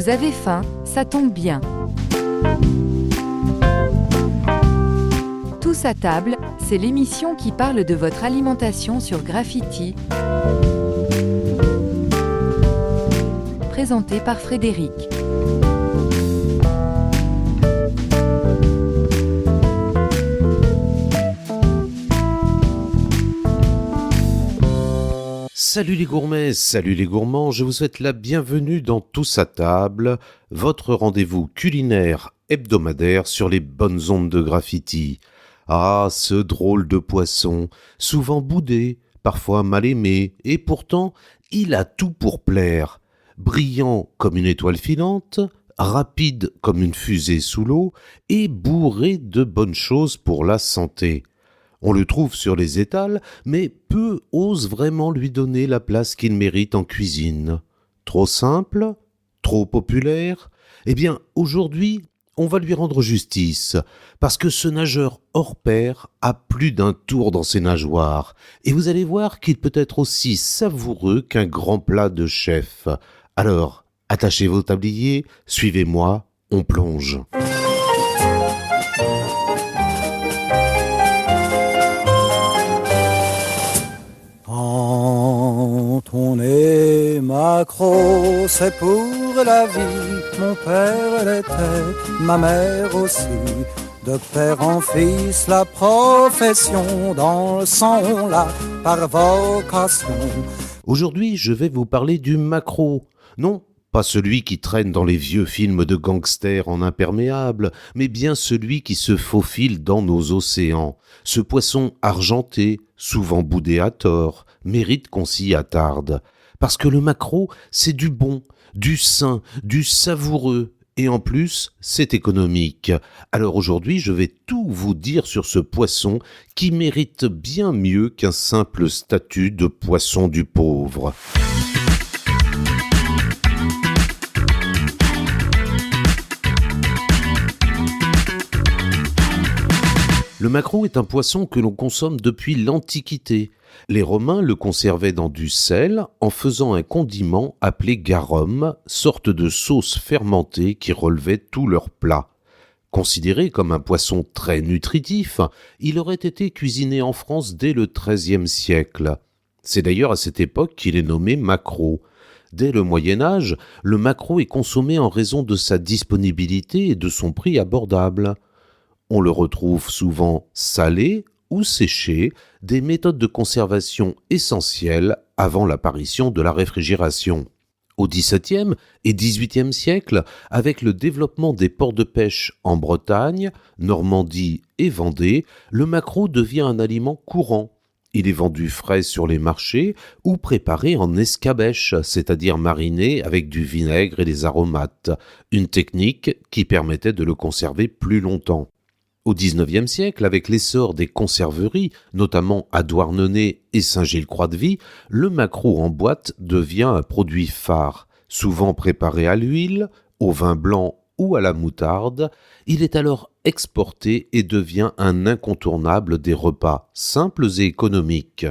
Vous avez faim, ça tombe bien. Tous à table, c'est l'émission qui parle de votre alimentation sur Graffiti. Présentée par Frédéric. Salut les gourmets, salut les gourmands, je vous souhaite la bienvenue dans Tous à table, votre rendez-vous culinaire hebdomadaire sur les bonnes ondes de Graffiti. Ah, ce drôle de poisson, souvent boudé, parfois mal aimé, et pourtant, il a tout pour plaire. Brillant comme une étoile filante, rapide comme une fusée sous l'eau, et bourré de bonnes choses pour la santé. On le trouve sur les étals, mais peu osent vraiment lui donner la place qu'il mérite en cuisine. Trop simple? Trop populaire? Eh bien, aujourd'hui, on va lui rendre justice, parce que ce nageur hors pair a plus d'un tour dans ses nageoires, et vous allez voir qu'il peut être aussi savoureux qu'un grand plat de chef. Alors, attachez vos tabliers, suivez-moi, on plonge. Quand on est maquereau, c'est pour la vie. Mon père l'était, ma mère aussi. De père en fils, la profession, dans le sang on l'a par vocation. Aujourd'hui, je vais vous parler du maquereau. Non, pas celui qui traîne dans les vieux films de gangsters en imperméable, mais bien celui qui se faufile dans nos océans. Ce poisson argenté, souvent boudé à tort, mérite qu'on s'y attarde. Parce que le maquereau, c'est du bon, du sain, du savoureux, et en plus, c'est économique. Alors aujourd'hui, je vais tout vous dire sur ce poisson qui mérite bien mieux qu'un simple statut de poisson du pauvre. Le maquereau est un poisson que l'on consomme depuis l'Antiquité. Les Romains le conservaient dans du sel en faisant un condiment appelé garum, sorte de sauce fermentée qui relevait tous leurs plats. Considéré comme un poisson très nutritif, il aurait été cuisiné en France dès le XIIIe siècle. C'est d'ailleurs à cette époque qu'il est nommé maquereau. Dès le Moyen-Âge, le maquereau est consommé en raison de sa disponibilité et de son prix abordable. On le retrouve souvent salé ou séché, des méthodes de conservation essentielles avant l'apparition de la réfrigération. Au XVIIe et XVIIIe siècle, avec le développement des ports de pêche en Bretagne, Normandie et Vendée, le maquereau devient un aliment courant. Il est vendu frais sur les marchés ou préparé en escabèche, c'est-à-dire mariné avec du vinaigre et des aromates, une technique qui permettait de le conserver plus longtemps. Au XIXe siècle, avec l'essor des conserveries, notamment à Douarnenez et Saint-Gilles-Croix-de-Vie, le maquereau en boîte devient un produit phare. Souvent préparé à l'huile, au vin blanc ou à la moutarde, il est alors exporté et devient un incontournable des repas simples et économiques.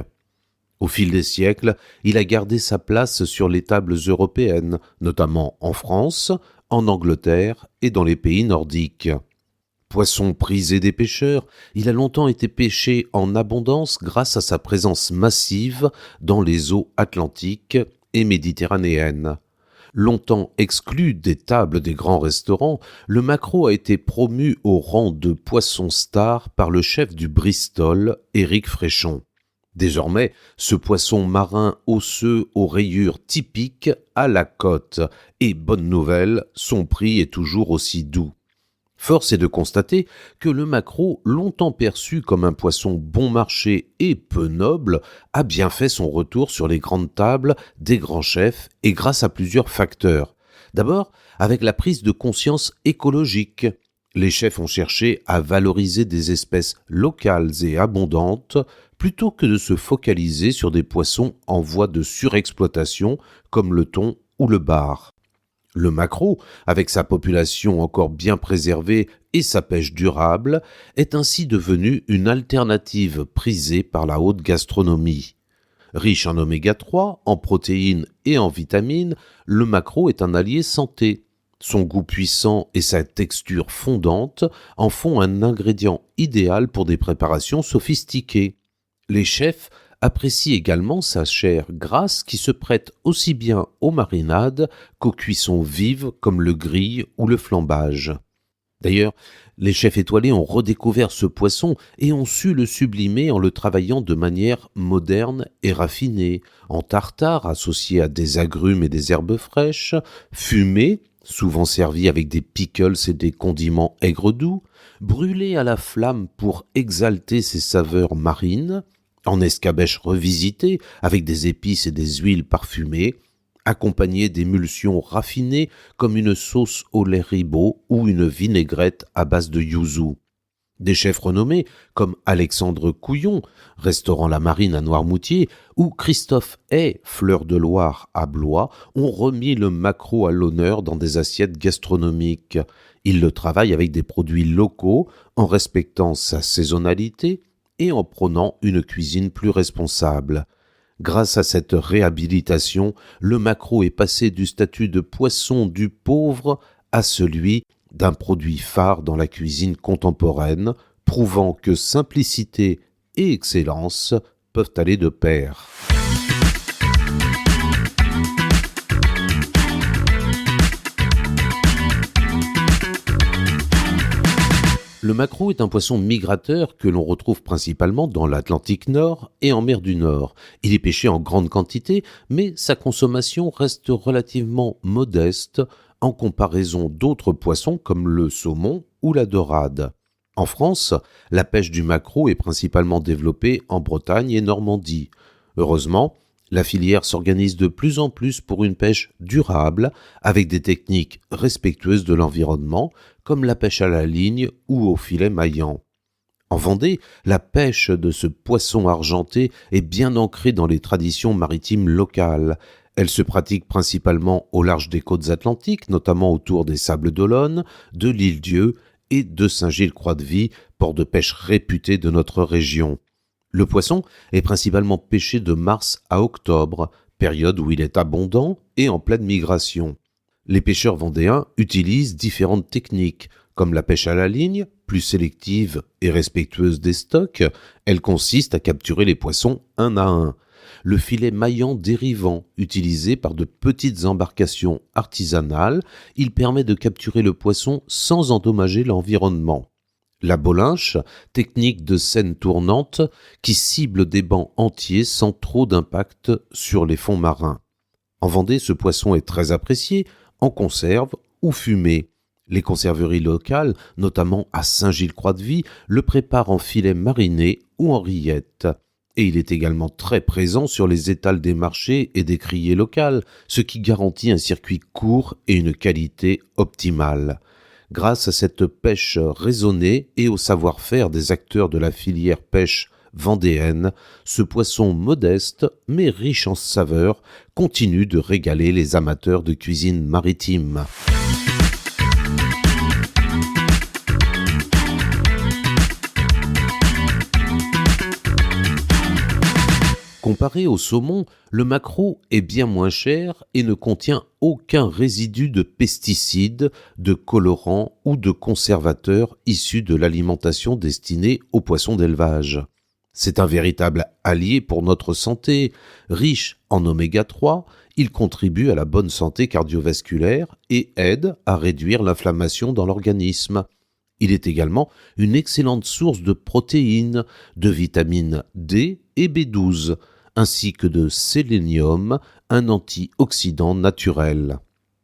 Au fil des siècles, il a gardé sa place sur les tables européennes, notamment en France, en Angleterre et dans les pays nordiques. Poisson prisé des pêcheurs, il a longtemps été pêché en abondance grâce à sa présence massive dans les eaux atlantiques et méditerranéennes. Longtemps exclu des tables des grands restaurants, le maquereau a été promu au rang de poisson star par le chef du Bristol, Éric Fréchon. Désormais, ce poisson marin osseux aux rayures typiques a la cote, et bonne nouvelle, son prix est toujours aussi doux. Force est de constater que le maquereau, longtemps perçu comme un poisson bon marché et peu noble, a bien fait son retour sur les grandes tables des grands chefs et grâce à plusieurs facteurs. D'abord, avec la prise de conscience écologique. Les chefs ont cherché à valoriser des espèces locales et abondantes plutôt que de se focaliser sur des poissons en voie de surexploitation comme le thon ou le bar. Le maquereau, avec sa population encore bien préservée et sa pêche durable, est ainsi devenu une alternative prisée par la haute gastronomie. Riche en oméga 3, en protéines et en vitamines, le maquereau est un allié santé. Son goût puissant et sa texture fondante en font un ingrédient idéal pour des préparations sophistiquées. Les chefs apprécient également sa chair grasse qui se prête aussi bien aux marinades qu'aux cuissons vives comme le grill ou le flambage. D'ailleurs, les chefs étoilés ont redécouvert ce poisson et ont su le sublimer en le travaillant de manière moderne et raffinée, en tartare associé à des agrumes et des herbes fraîches, fumé, souvent servi avec des pickles et des condiments aigres-doux, brûlé à la flamme pour exalter ses saveurs marines, en escabeche revisité avec des épices et des huiles parfumées, accompagné d'émulsions raffinées comme une sauce au lait ribot ou une vinaigrette à base de yuzu. Des chefs renommés comme Alexandre Couillon, restaurant La Marine à Noirmoutier, ou Christophe Hay, Fleur de Loire à Blois, ont remis le maquereau à l'honneur dans des assiettes gastronomiques. Ils le travaillent avec des produits locaux, en respectant sa saisonnalité et en prônant une cuisine plus responsable. Grâce à cette réhabilitation, le maquereau est passé du statut de poisson du pauvre à celui d'un produit phare dans la cuisine contemporaine, prouvant que simplicité et excellence peuvent aller de pair. Le maquereau est un poisson migrateur que l'on retrouve principalement dans l'Atlantique Nord et en mer du Nord. Il est pêché en grande quantité, mais sa consommation reste relativement modeste en comparaison d'autres poissons comme le saumon ou la dorade. En France, la pêche du maquereau est principalement développée en Bretagne et Normandie. Heureusement, la filière s'organise de plus en plus pour une pêche durable, avec des techniques respectueuses de l'environnement, comme la pêche à la ligne ou au filet maillant. En Vendée, la pêche de ce poisson argenté est bien ancrée dans les traditions maritimes locales. Elle se pratique principalement au large des côtes atlantiques, notamment autour des Sables d'Olonne, de l'Île-Dieu et de Saint-Gilles-Croix-de-Vie, port de pêche réputé de notre région. Le poisson est principalement pêché de mars à octobre, période où il est abondant et en pleine migration. Les pêcheurs vendéens utilisent différentes techniques, comme la pêche à la ligne, plus sélective et respectueuse des stocks. Elle consiste à capturer les poissons un à un. Le filet maillant dérivant, utilisé par de petites embarcations artisanales, il permet de capturer le poisson sans endommager l'environnement. La bolinche, technique de scène tournante qui cible des bancs entiers sans trop d'impact sur les fonds marins. En Vendée, ce poisson est très apprécié en conserve ou fumé. Les conserveries locales, notamment à Saint-Gilles-Croix-de-Vie, le préparent en filet mariné ou en rillettes. Et il est également très présent sur les étals des marchés et des criées locales, ce qui garantit un circuit court et une qualité optimale. Grâce à cette pêche raisonnée et au savoir-faire des acteurs de la filière pêche vendéenne, ce poisson modeste mais riche en saveurs continue de régaler les amateurs de cuisine maritime. Comparé au saumon, le maquereau est bien moins cher et ne contient aucun résidu de pesticides, de colorants ou de conservateurs issus de l'alimentation destinée aux poissons d'élevage. C'est un véritable allié pour notre santé. Riche en oméga 3, il contribue à la bonne santé cardiovasculaire et aide à réduire l'inflammation dans l'organisme. Il est également une excellente source de protéines, de vitamines D et B12, ainsi que de sélénium, un antioxydant naturel.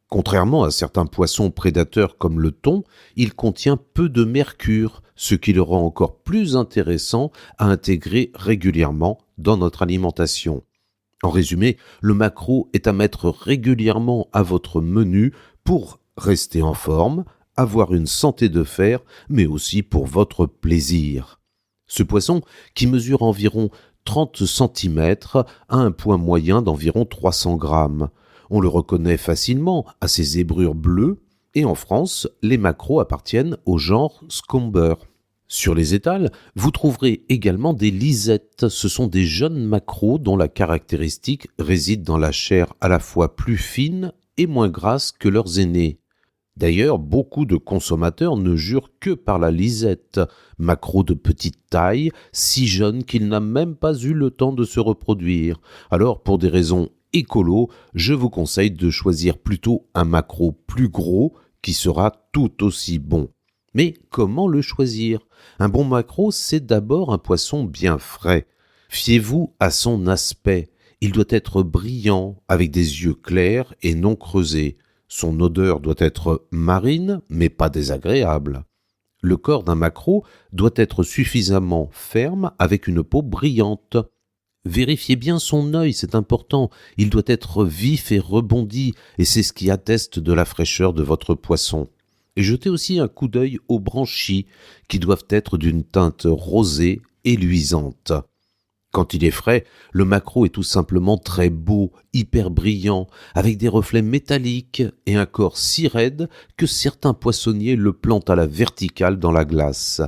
Contrairement à certains poissons prédateurs comme le thon, il contient peu de mercure, ce qui le rend encore plus intéressant à intégrer régulièrement dans notre alimentation. En résumé, le maquereau est à mettre régulièrement à votre menu pour rester en forme, avoir une santé de fer, mais aussi pour votre plaisir. Ce poisson, qui mesure environ 30 cm, a un poids moyen d'environ 300 grammes. On le reconnaît facilement à ses zébrures bleues, et en France, les maquereaux appartiennent au genre Scomber. Sur les étals, vous trouverez également des lisettes. Ce sont des jeunes maquereaux dont la caractéristique réside dans la chair à la fois plus fine et moins grasse que leurs aînés. D'ailleurs, beaucoup de consommateurs ne jurent que par la lisette, maquereau de petite taille, si jeune qu'il n'a même pas eu le temps de se reproduire. Alors, pour des raisons écolo, je vous conseille de choisir plutôt un maquereau plus gros qui sera tout aussi bon. Mais comment le choisir ? Un bon maquereau, c'est d'abord un poisson bien frais. Fiez-vous à son aspect. Il doit être brillant, avec des yeux clairs et non creusés. Son odeur doit être marine, mais pas désagréable. Le corps d'un maquereau doit être suffisamment ferme, avec une peau brillante. Vérifiez bien son œil, c'est important. Il doit être vif et rebondi, et c'est ce qui atteste de la fraîcheur de votre poisson. Et jetez aussi un coup d'œil aux branchies, qui doivent être d'une teinte rosée et luisante. Quand il est frais, le maquereau est tout simplement très beau, hyper brillant, avec des reflets métalliques et un corps si raide que certains poissonniers le plantent à la verticale dans la glace.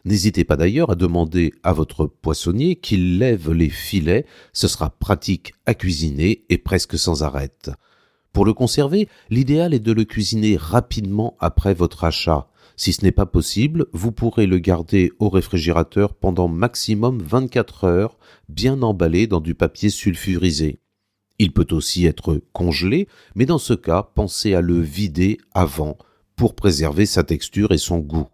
N'hésitez pas d'ailleurs à demander à votre poissonnier qu'il lève les filets, ce sera pratique à cuisiner et presque sans arrêt. Pour le conserver, l'idéal est de le cuisiner rapidement après votre achat. Si ce n'est pas possible, vous pourrez le garder au réfrigérateur pendant maximum 24 heures, bien emballé dans du papier sulfurisé. Il peut aussi être congelé, mais dans ce cas, pensez à le vider avant pour préserver sa texture et son goût.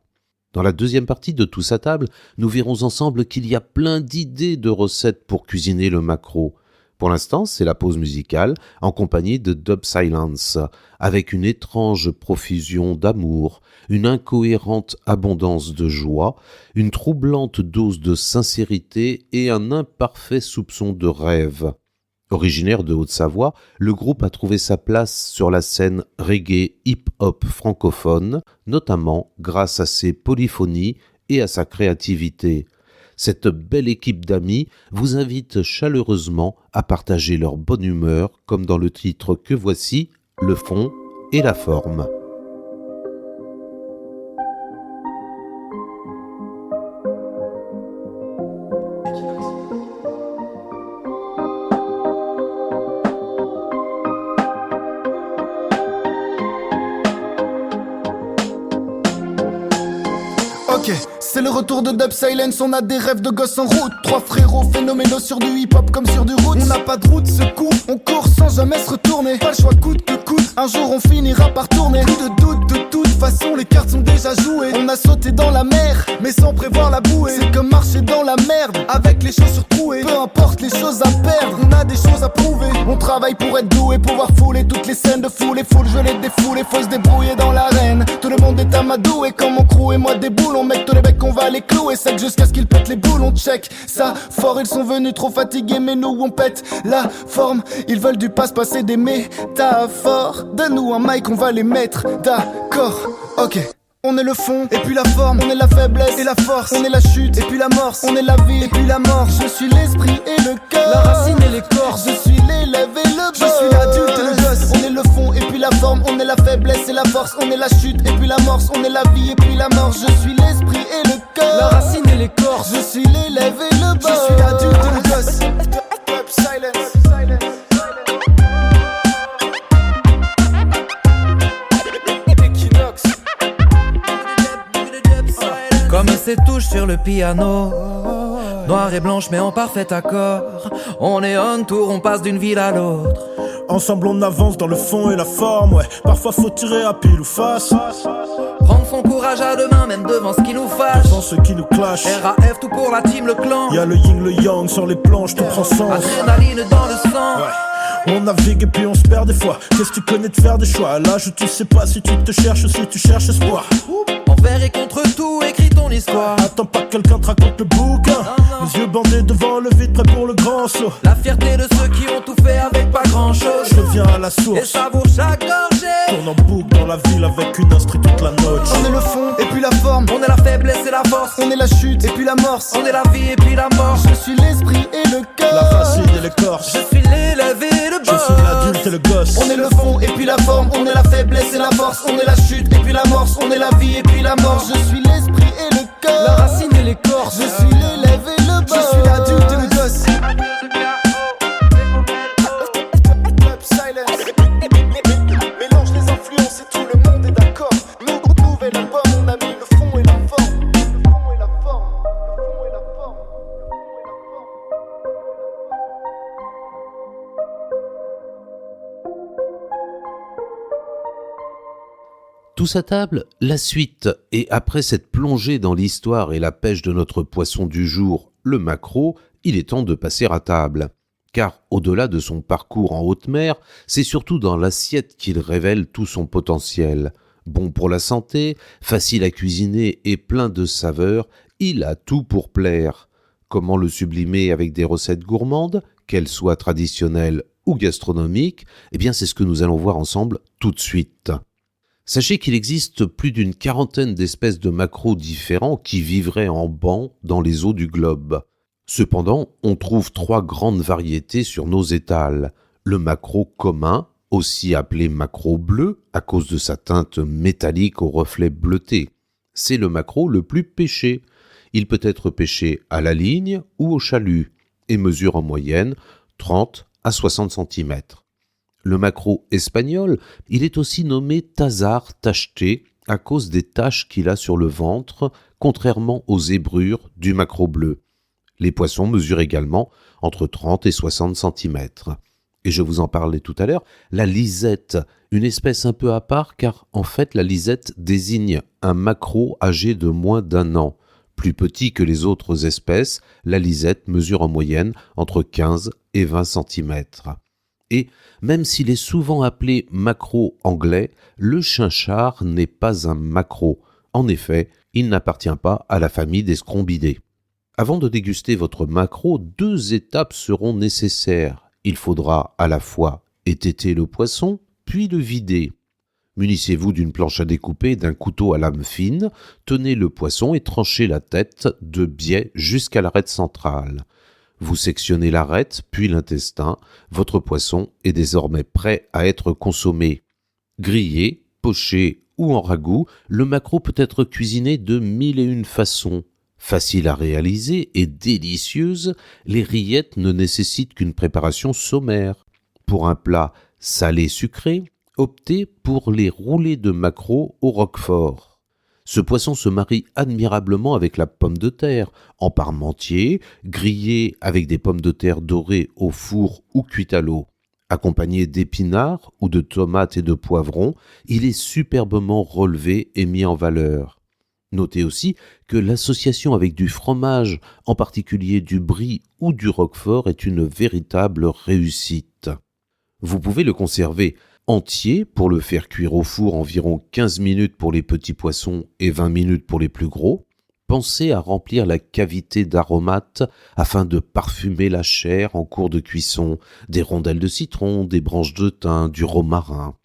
Dans la deuxième partie de Tous à table, nous verrons ensemble qu'il y a plein d'idées de recettes pour cuisiner le maquereau. Pour l'instant, c'est la pause musicale en compagnie de Dub Silence, avec une étrange profusion d'amour, une incohérente abondance de joie, une troublante dose de sincérité et un imparfait soupçon de rêve. Originaire de Haute-Savoie, le groupe a trouvé sa place sur la scène reggae hip-hop francophone, notamment grâce à ses polyphonies et à sa créativité. Cette belle équipe d'amis vous invite chaleureusement à partager leur bonne humeur, comme dans le titre que voici, le fond et la forme. Ok, c'est le retour de Dub Silence, on a des rêves de gosses en route. Trois frérots phénoménaux sur du hip-hop comme sur du route. On n'a pas de route, ce coup, on court sans jamais se retourner. Pas le choix coûte que coûte, un jour on finira par tourner. Plus de doute, de toute façon les cartes sont déjà jouées. On a sauté dans la mer, mais sans prévoir la bouée. C'est comme marcher dans la merde, avec les chaussures trouées. Peu importe les choses à perdre, on a des choses à prouver. On travaille pour être doué, pouvoir fouler toutes les scènes de fou. Les foules, je les défoule, faut se débrouiller dans l'arène. Tout le monde est amadou et comme mon crew et moi des boules. On met tous les becs, on va les clouer sec jusqu'à ce qu'ils pètent les boules. On check ça fort, ils sont venus trop fatigués, mais nous on pète la forme. Ils veulent du passe-passer des métaphores. Donne-nous un mic, on va les mettre d'accord. Ok. On est le fond, et puis la forme, on est la faiblesse et la force, on est la chute, et puis l'amorce, on est la vie, et puis la mort. Je suis l'esprit et le cœur, la racine et l'écorce, je suis l'élève et le boss, je suis l'adulte et le gosse. On est le fond, et puis la forme, on est la faiblesse et la force, on est la chute, et puis l'amorce, on est la vie, et puis la mort. Je suis l'esprit et le cœur, la racine et l'écorce, je suis l'élève et le boss, je suis l'adulte et le gosse. Silence. Comme ces touches sur le piano, noir et blanche mais en parfait accord. On est on tour, on passe d'une ville à l'autre. Ensemble on avance dans le fond et la forme, ouais. Parfois faut tirer à pile ou face. Prendre son courage à deux mains, même devant ce qui nous fâche. Devant ceux qui nous clashent. RAF, tout pour la team, le clan. Y'a le yin, le yang sur les planches, tout prend sens. Adrénaline dans le sang. Ouais. On navigue et puis on se perd des fois. Qu'est-ce que tu connais de faire des choix? À l'âge où tu sais pas si tu te cherches ou si tu cherches espoir. Envers et contre tout, écris ton histoire. Attends pas que quelqu'un te raconte le bouquin. Les yeux bandés devant le vide, prêt pour le grand saut. La fierté de ceux qui ont tout fait avec pas grand chose. Je reviens à la Et source. savoure chaque gorgée. Tourne en boucle dans la ville avec une instru toute la noche. On est le fond, et puis la forme, On est la faiblesse et la force. on est la chute, et puis l'amorce. On est la vie et puis la mort. Je suis l'esprit et le La cœur. racine et l'écorce. Je suis l'élève et le Je boss. suis l'adulte et le gosse. On est le fond, et puis la forme, on est la faiblesse et la force. On est la chute, et puis l'amorce. On est la vie, et puis la mort. Je suis l'esprit et le cœur. La racine et l'écorce. Je suis l'élève et le boss. Je suis l'adulte et le gosse. Silence. Mélange les influences et tout le monde est d'accord. Tous à table, la suite, et après cette plongée dans l'histoire et la pêche de notre poisson du jour, le maquereau, il est temps de passer à table. Car au-delà de son parcours en haute mer, c'est surtout dans l'assiette qu'il révèle tout son potentiel. Bon pour la santé, facile à cuisiner et plein de saveurs, il a tout pour plaire. Comment le sublimer avec des recettes gourmandes, qu'elles soient traditionnelles ou gastronomiques? Eh bien, c'est ce que nous allons voir ensemble tout de suite. Sachez qu'il existe plus d'une quarantaine d'espèces de maquereaux différents qui vivraient en banc dans les eaux du globe. Cependant, on trouve 3 grandes variétés sur nos étals. Le maquereau commun, aussi appelé maquereau bleu à cause de sa teinte métallique au reflet bleuté. C'est le maquereau le plus pêché. Il peut être pêché à la ligne ou au chalut et mesure en moyenne 30 à 60 cm. Le maquereau espagnol, il est aussi nommé tasard tacheté à cause des taches qu'il a sur le ventre, contrairement aux zébrures du maquereau bleu. Les poissons mesurent également entre 30 et 60 cm. Et je vous en parlais tout à l'heure, la lisette, une espèce un peu à part car en fait la lisette désigne un maquereau âgé de moins d'1 an. Plus petit que les autres espèces, la lisette mesure en moyenne entre 15 et 20 cm. Et même s'il est souvent appelé maquereau anglais, le chinchard n'est pas un maquereau. En effet, il n'appartient pas à la famille des scrombidés. Avant de déguster votre maquereau, 2 étapes seront nécessaires. Il faudra à la fois étêter le poisson, puis le vider. Munissez-vous d'une planche à découper et d'un couteau à lame fine, tenez le poisson et tranchez la tête de biais jusqu'à l'arête centrale. Vous sectionnez l'arête, puis l'intestin. Votre poisson est désormais prêt à être consommé. Grillé, poché ou en ragoût, le maquereau peut être cuisiné de 1001 façons. Facile à réaliser et délicieuse, les rillettes ne nécessitent qu'une préparation sommaire. Pour un plat salé-sucré, optez pour les roulés de maquereau au roquefort. Ce poisson se marie admirablement avec la pomme de terre, en parmentier, grillé avec des pommes de terre dorées au four ou cuites à l'eau. Accompagné d'épinards ou de tomates et de poivrons, il est superbement relevé et mis en valeur. Notez aussi que l'association avec du fromage, en particulier du brie ou du roquefort, est une véritable réussite. Vous pouvez le conserver entier pour le faire cuire au four environ 15 minutes pour les petits poissons et 20 minutes pour les plus gros. Pensez à remplir la cavité d'aromates afin de parfumer la chair en cours de cuisson, des rondelles de citron, des branches de thym, du romarin.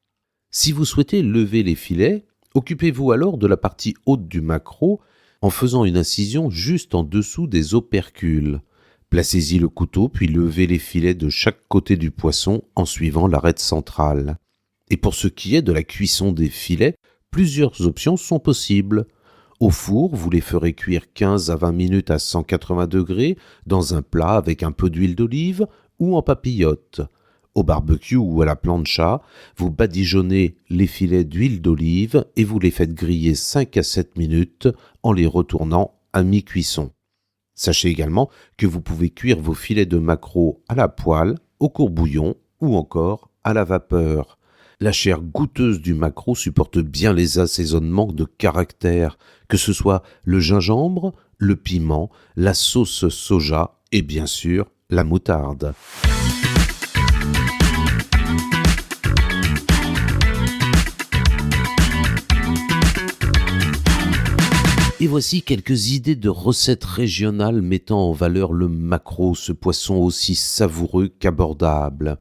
Si vous souhaitez lever les filets, occupez-vous alors de la partie haute du maquereau en faisant une incision juste en dessous des opercules. Placez-y le couteau puis levez les filets de chaque côté du poisson en suivant l'arête centrale. Et pour ce qui est de la cuisson des filets, plusieurs options sont possibles. Au four, vous les ferez cuire 15 à 20 minutes à 180 degrés dans un plat avec un peu d'huile d'olive ou en papillote. Au barbecue ou à la plancha, vous badigeonnez les filets d'huile d'olive et vous les faites griller 5 à 7 minutes en les retournant à mi-cuisson. Sachez également que vous pouvez cuire vos filets de maquereau à la poêle, au courbouillon ou encore à la vapeur. La chair goûteuse du maquereau supporte bien les assaisonnements de caractère, que ce soit le gingembre, le piment, la sauce soja et bien sûr la moutarde. Et voici quelques idées de recettes régionales mettant en valeur le maquereau, ce poisson aussi savoureux qu'abordable.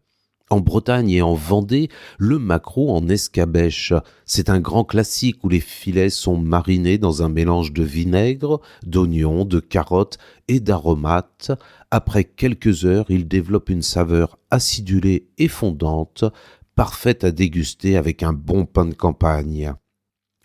En Bretagne et en Vendée, le maquereau en escabèche. C'est un grand classique où les filets sont marinés dans un mélange de vinaigre, d'oignons, de carottes et d'aromates. Après quelques heures, il développe une saveur acidulée et fondante, parfaite à déguster avec un bon pain de campagne.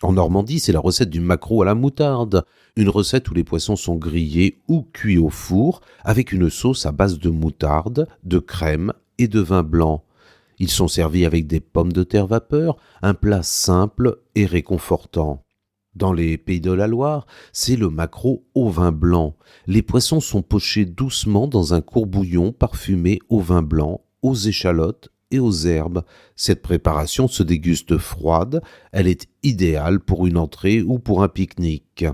En Normandie, c'est la recette du maquereau à la moutarde, une recette où les poissons sont grillés ou cuits au four avec une sauce à base de moutarde, de crème et de vin blanc. Ils sont servis avec des pommes de terre vapeur, un plat simple et réconfortant. Dans les Pays de la Loire, c'est le maquereau au vin blanc. Les poissons sont pochés doucement dans un courbouillon parfumé au vin blanc, aux échalotes et aux herbes. Cette préparation se déguste froide, elle est idéale pour une entrée ou pour un pique-nique.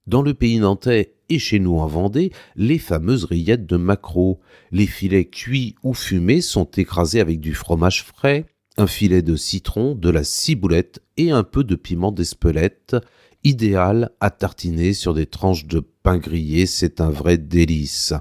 Dans le pays nantais et chez nous en Vendée, les fameuses rillettes de maquereau. Les filets cuits ou fumés sont écrasés avec du fromage frais, un filet de citron, de la ciboulette et un peu de piment d'Espelette, idéal à tartiner sur des tranches de pain grillé, c'est un vrai délice.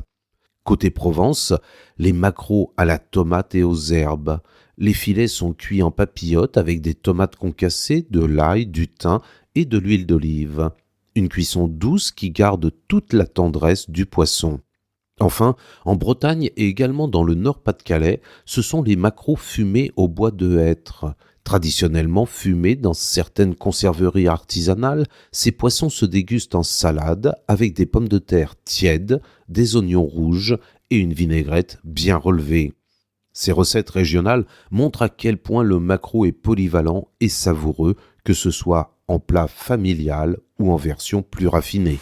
Côté Provence, les maquereaux à la tomate et aux herbes. Les filets sont cuits en papillotes avec des tomates concassées, de l'ail, du thym et de l'huile d'olive. Une cuisson douce qui garde toute la tendresse du poisson. Enfin, en Bretagne et également dans le Nord-Pas-de-Calais, ce sont les maquereaux fumés au bois de hêtre. Traditionnellement fumés dans certaines conserveries artisanales, ces poissons se dégustent en salade avec des pommes de terre tièdes, des oignons rouges et une vinaigrette bien relevée. Ces recettes régionales montrent à quel point le maquereau est polyvalent et savoureux, que ce soit en plat familial ou en version plus raffinée.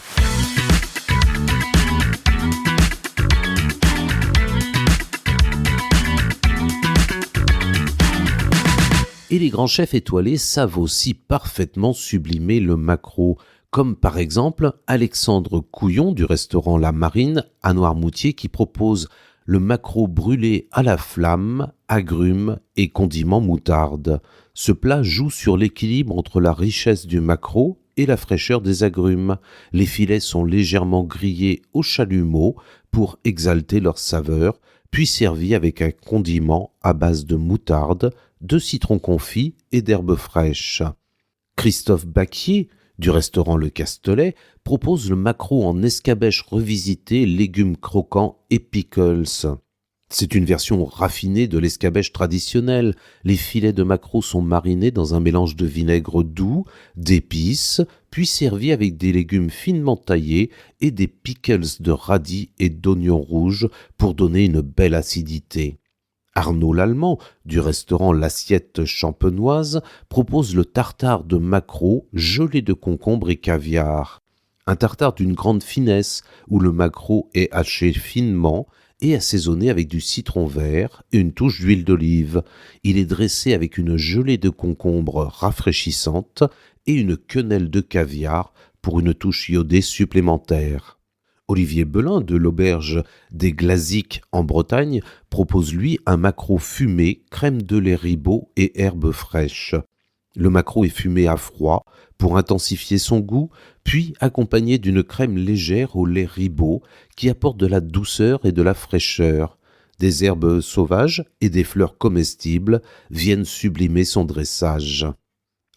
Et les grands chefs étoilés savent aussi parfaitement sublimer le maquereau, comme par exemple Alexandre Couillon du restaurant La Marine à Noirmoutier qui propose le maquereau brûlé à la flamme, agrumes et condiments moutarde. Ce plat joue sur l'équilibre entre la richesse du maquereau et la fraîcheur des agrumes. Les filets sont légèrement grillés au chalumeau pour exalter leur saveur, puis servis avec un condiment à base de moutarde, de citron confit et d'herbes fraîches. Christophe Baquier, du restaurant Le Castelet, propose le maquereau en escabèche revisité, légumes croquants et pickles. C'est une version raffinée de l'escabèche traditionnelle. Les filets de maquereau sont marinés dans un mélange de vinaigre doux, d'épices, puis servis avec des légumes finement taillés et des pickles de radis et d'oignons rouges pour donner une belle acidité. Arnaud Lallemand, du restaurant L'Assiette Champenoise, propose le tartare de maquereau gelé de concombre et caviar. Un tartare d'une grande finesse où le maquereau est haché finement et assaisonné avec du citron vert et une touche d'huile d'olive. Il est dressé avec une gelée de concombre rafraîchissante et une quenelle de caviar pour une touche iodée supplémentaire. Olivier Belin de l'auberge des Glaziques en Bretagne propose lui un maquereau fumé, crème de lait ribot et herbes fraîches. Le maquereau est fumé à froid pour intensifier son goût, puis accompagné d'une crème légère au lait ribot qui apporte de la douceur et de la fraîcheur. Des herbes sauvages et des fleurs comestibles viennent sublimer son dressage.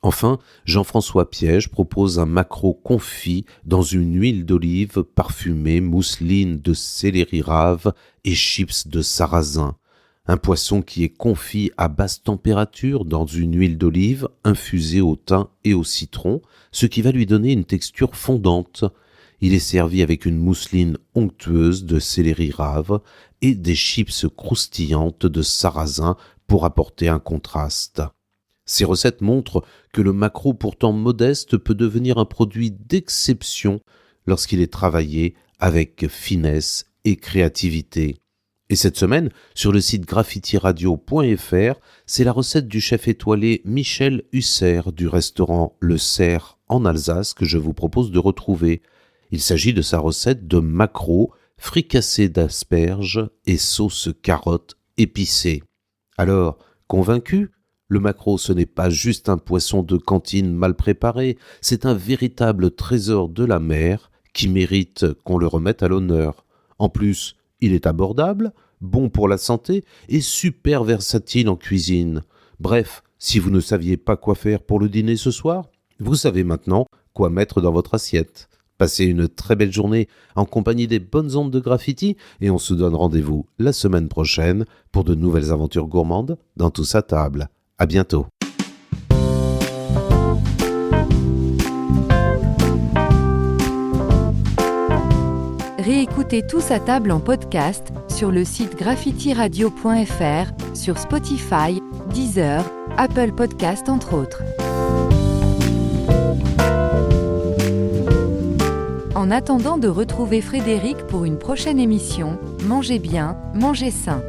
Enfin, Jean-François Piège propose un maquereau confit dans une huile d'olive parfumée, mousseline de céleri rave et chips de sarrasin. Un poisson qui est confit à basse température dans une huile d'olive infusée au thym et au citron, ce qui va lui donner une texture fondante. Il est servi avec une mousseline onctueuse de céleri rave et des chips croustillantes de sarrasin pour apporter un contraste. Ces recettes montrent que le maquereau pourtant modeste peut devenir un produit d'exception lorsqu'il est travaillé avec finesse et créativité. Et cette semaine, sur le site graffitiradio.fr, c'est la recette du chef étoilé Michel Husser du restaurant Le Cerf en Alsace que je vous propose de retrouver. Il s'agit de sa recette de maquereau, fricassé d'asperges et sauce carotte épicée. Alors, convaincu ? Le maquereau, ce n'est pas juste un poisson de cantine mal préparé, c'est un véritable trésor de la mer qui mérite qu'on le remette à l'honneur. En plus, il est abordable, bon pour la santé et super versatile en cuisine. Bref, si vous ne saviez pas quoi faire pour le dîner ce soir, vous savez maintenant quoi mettre dans votre assiette. Passez une très belle journée en compagnie des bonnes ondes de Graffiti et on se donne rendez-vous la semaine prochaine pour de nouvelles aventures gourmandes dans Tous à table. À bientôt. Réécoutez Tous à table en podcast sur le site graffitiradio.fr, sur Spotify, Deezer, Apple Podcast entre autres. En attendant de retrouver Frédéric pour une prochaine émission, mangez bien, mangez sain.